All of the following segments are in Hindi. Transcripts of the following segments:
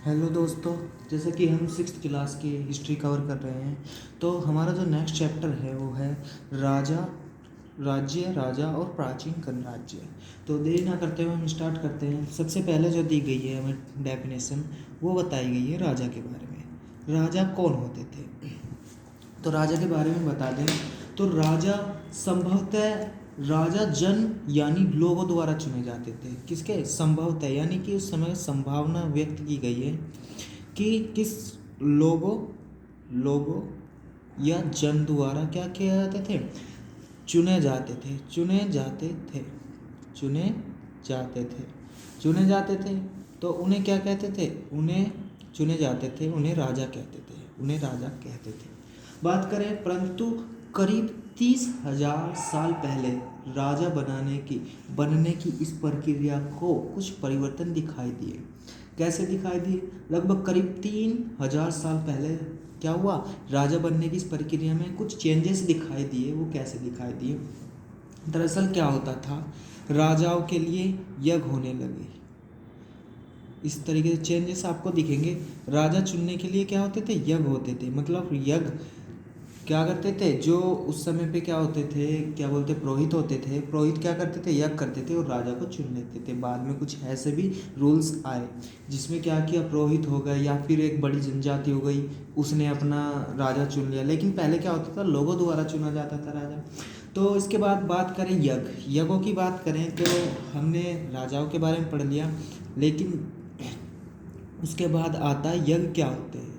हेलो दोस्तों। जैसे कि हम सिक्स्थ क्लास की हिस्ट्री कवर कर रहे हैं, तो हमारा जो नेक्स्ट चैप्टर है वो है राजा, राज्य, राजा और प्राचीन गणराज्य। तो देरी ना करते हुए हम स्टार्ट करते हैं। सबसे पहले जो दी गई है हमें डेफिनेशन, वो बताई गई है राजा के बारे में। राजा कौन होते थे? तो राजा के बारे में बता दें तो राजा संभवतः राजा जन यानी लोगों द्वारा चुने जाते थे। किसके? संभवतः, यानी कि उस समय संभावना व्यक्त की गई है कि किस लोगों लोगों या जन द्वारा क्या किया जाते थे? चुने जाते थे, चुने जाते थे, चुने जाते थे, चुने जाते थे। तो उन्हें क्या कहते थे? उन्हें चुने जाते थे, उन्हें राजा कहते थे, उन्हें राजा कहते थे। बात करें, परंतु करीब 30,000 साल पहले राजा बनने की इस प्रक्रिया को कुछ परिवर्तन दिखाई दिए। कैसे दिखाई दिए? लगभग करीब 3,000 साल पहले क्या हुआ? राजा बनने की इस प्रक्रिया में कुछ चेंजेस दिखाई दिए। वो कैसे दिखाई दिए? दरअसल क्या होता था, राजाओं के लिए यज्ञ होने लगे। इस तरीके से चेंजेस आपको दिखेंगे। राजा चुनने के लिए क्या होते थे? यज्ञ होते थे। मतलब यज्ञ क्या करते थे? जो उस समय पे क्या होते थे, क्या बोलते, पुरोहित होते थे। पुरोहित क्या करते थे? यज्ञ करते थे और राजा को चुन लेते थे। बाद में कुछ ऐसे भी रूल्स आए जिसमें क्या किया, पुरोहित हो गए या फिर एक बड़ी जनजाति हो गई, उसने अपना राजा चुन लिया। लेकिन पहले क्या होता था, लोगों द्वारा चुना जाता था राजा। तो इसके बाद बात करें यज्ञों की बात करें तो हमने राजाओं के बारे में पढ़ लिया, लेकिन उसके बाद आता है यज्ञ क्या होते हैं।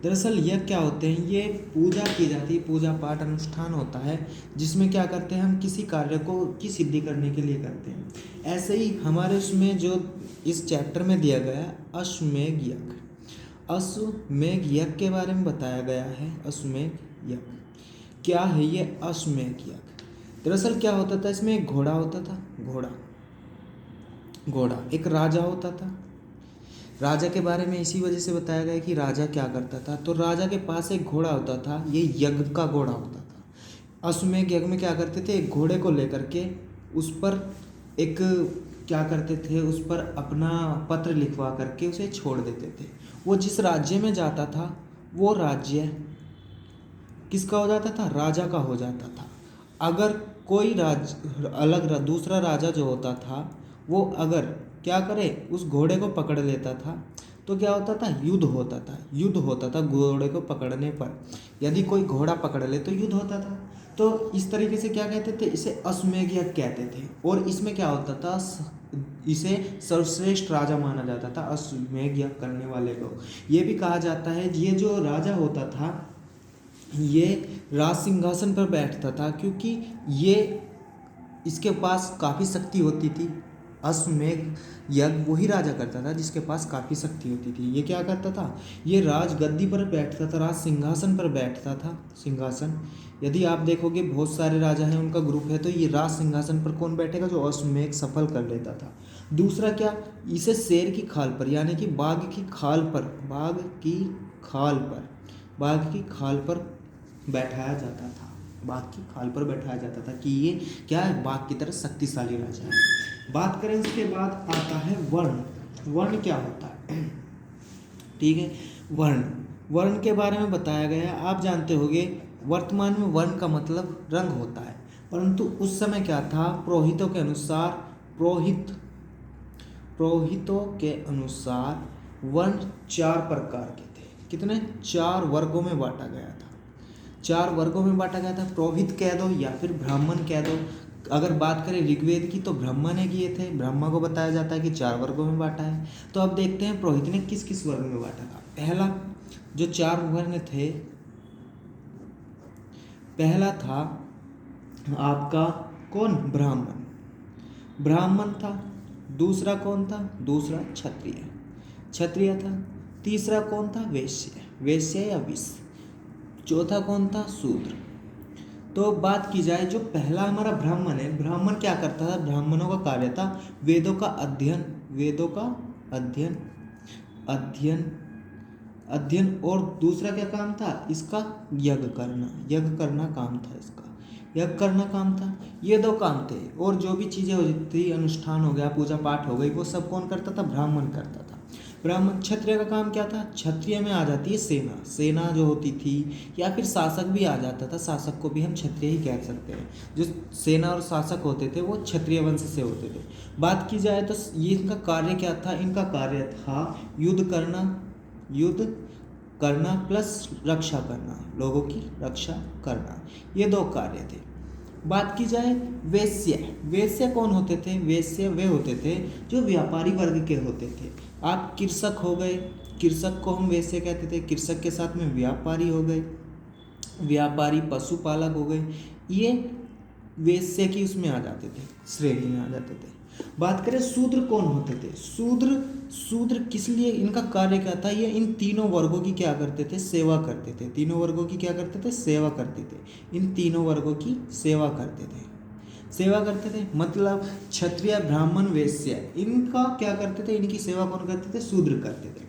दरअसल यज्ञ क्या होते हैं? ये पूजा की जाती है, पूजा पाठ अनुष्ठान होता है जिसमें क्या करते हैं, हम किसी कार्य को की सिद्धि करने के लिए करते हैं। ऐसे ही हमारे उसमें जो इस चैप्टर में दिया गया है अश्वमेध यज्ञ, अश्वमेध यज्ञ के बारे में बताया गया है। अश्वमेध यज्ञ क्या है? ये अश्वमेध यज्ञ दरअसल क्या होता था, इसमें एक घोड़ा होता था। घोड़ा घोड़ा एक राजा होता था। राजा के बारे में इसी वजह से बताया गया कि राजा क्या करता था, तो राजा के पास एक घोड़ा होता था, ये यज्ञ का घोड़ा होता था। अश्वमेध यज्ञ में क्या करते थे, एक घोड़े को लेकर के उस पर एक क्या करते थे, उस पर अपना पत्र लिखवा करके उसे छोड़ देते थे। वो जिस राज्य में जाता था वो राज्य किसका हो जाता था? राजा का हो जाता था। अगर कोई दूसरा राजा जो होता था वो अगर क्या करे, उस घोड़े को पकड़ लेता था तो क्या होता था? युद्ध होता था घोड़े को पकड़ने पर। यदि कोई घोड़ा पकड़ ले तो युद्ध होता था। तो इस तरीके से क्या कहते थे, इसे अश्वमेध यज्ञ कहते थे। और इसमें क्या होता था, इसे सर्वश्रेष्ठ राजा माना जाता था अश्वमेध यज्ञ करने वाले को। ये भी कहा जाता है ये जो राजा होता था ये राज सिंहासन पर बैठता था, क्योंकि ये इसके पास काफ़ी शक्ति होती थी। अश्वमेध यज्ञ वही राजा करता था जिसके पास काफ़ी शक्ति होती थी। ये क्या करता था, ये राज गद्दी पर बैठता था, राज सिंहासन पर बैठता था। सिंहासन, यदि आप देखोगे बहुत सारे राजा हैं, उनका ग्रुप है, तो ये राज सिंहासन पर कौन बैठेगा? जो अश्वमेध सफल कर लेता था। दूसरा क्या, इसे शेर की खाल पर यानी कि बाघ की खाल पर बाघ की खाल पर बैठाया जाता था। बाघ की खाल पर बैठाया जाता था कि ये क्या है, बाघ की तरह शक्तिशाली राजा है। बात करें उसके बाद आता है वर्ण। वर्ण क्या होता है? ठीक है, वर्ण के बारे में बताया गया है। आप जानते होंगे वर्तमान में वर्ण का मतलब रंग होता है, परंतु उस समय क्या था, पुरोहितों के अनुसार वर्ण 4 प्रकार के थे। कितने? 4 वर्गों में बांटा गया था। 4 वर्गों में बांटा गया था। पुरोहित कह दो या फिर ब्राह्मण कह दो। अगर बात करें ऋग्वेद की तो ब्रह्मा ने किए थे। ब्रह्मा को बताया जाता है कि 4 वर्गों में बांटा है। तो अब देखते हैं पुरोहित ने किस किस वर्ग में बांटा था। पहला जो 4 वर्ण थे, पहला था आपका कौन? ब्राह्मण था। दूसरा कौन था? दूसरा क्षत्रिय था। तीसरा कौन था? वैश्य या विश्य। चौथा कौन था? शूद्र। तो बात की जाए, जो पहला हमारा ब्राह्मण है, ब्राह्मण क्या करता था? ब्राह्मणों का कार्य था वेदों का अध्ययन और दूसरा क्या काम था इसका? यज्ञ करना काम था इसका। यज्ञ करना काम था। ये 2 काम थे। और जो भी चीज़ें होती थी, अनुष्ठान हो गया, पूजा पाठ हो गई, वो सब कौन करता था? ब्राह्मण करता था। ब्राह्मण। क्षत्रिय का काम क्या था? क्षत्रिय में आ जाती है सेना, सेना जो होती थी, या फिर शासक भी आ जाता था, शासक को भी हम क्षत्रिय ही कह सकते हैं। जो सेना और शासक होते थे वो क्षत्रिय वंश से होते थे। बात की जाए तो ये इनका कार्य क्या था? इनका कार्य था युद्ध करना प्लस रक्षा करना, लोगों की रक्षा करना, ये दो कार्य थे। बात की जाए वेश्य, वेश्य कौन होते थे? वेश्य वे होते थे जो व्यापारी वर्ग के होते थे। आप कृषक हो गए, कृषक को हम वेश्य कहते थे, कृषक के साथ में व्यापारी हो गए, व्यापारी पशुपालक हो गए, ये वेश्य की उसमें आ जाते थे, श्रेणी में आ जाते थे। बात करें शूद्र कौन होते थे? शूद्र किस लिए, इनका कार्य क्या था? ये इन तीनों वर्गों की क्या करते थे? सेवा करते थे। तीनों वर्गों की क्या करते थे? सेवा करते थे। इन तीनों वर्गों की सेवा करते थे। सेवा करते थे मतलब क्षत्रिय, ब्राह्मण, वैश्य, इनका क्या करते थे? इनकी सेवा कौन करते थे? शूद्र करते थे।